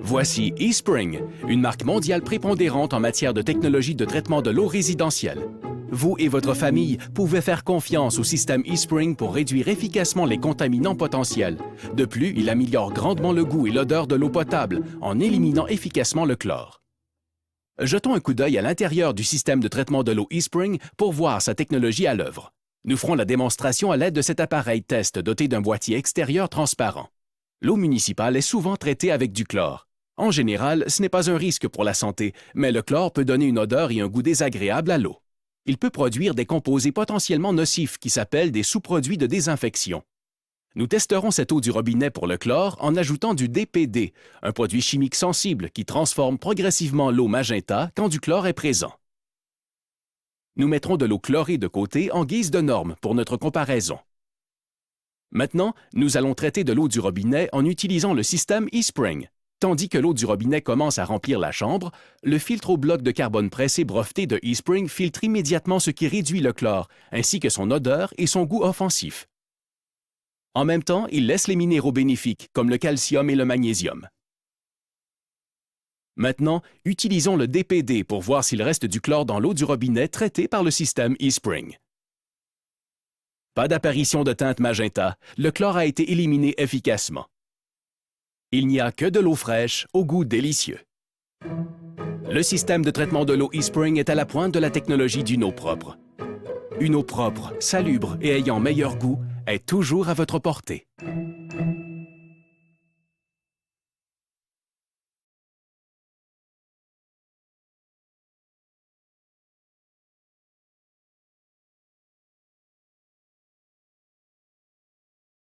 Voici eSpring, une marque mondiale prépondérante en matière de technologie de traitement de l'eau résidentielle. Vous et votre famille pouvez faire confiance au système eSpring pour réduire efficacement les contaminants potentiels. De plus, il améliore grandement le goût et l'odeur de l'eau potable en éliminant efficacement le chlore. Jetons un coup d'œil à l'intérieur du système de traitement de l'eau eSpring pour voir sa technologie à l'œuvre. Nous ferons la démonstration à l'aide de cet appareil test doté d'un boîtier extérieur transparent. L'eau municipale est souvent traitée avec du chlore. En général, ce n'est pas un risque pour la santé, mais le chlore peut donner une odeur et un goût désagréable à l'eau. Il peut produire des composés potentiellement nocifs qui s'appellent des sous-produits de désinfection. Nous testerons cette eau du robinet pour le chlore en ajoutant du DPD, un produit chimique sensible qui transforme progressivement l'eau magenta quand du chlore est présent. Nous mettrons de l'eau chlorée de côté en guise de norme pour notre comparaison. Maintenant, nous allons traiter de l'eau du robinet en utilisant le système eSpring. Tandis que l'eau du robinet commence à remplir la chambre, le filtre au bloc de carbone pressé breveté de eSpring filtre immédiatement ce qui réduit le chlore, ainsi que son odeur et son goût offensif. En même temps, il laisse les minéraux bénéfiques, comme le calcium et le magnésium. Maintenant, utilisons le DPD pour voir s'il reste du chlore dans l'eau du robinet traitée par le système eSpring. Pas d'apparition de teinte magenta, le chlore a été éliminé efficacement. Il n'y a que de l'eau fraîche au goût délicieux. Le système de traitement de l'eau eSpring est à la pointe de la technologie d'une eau propre. Une eau propre, salubre et ayant meilleur goût est toujours à votre portée.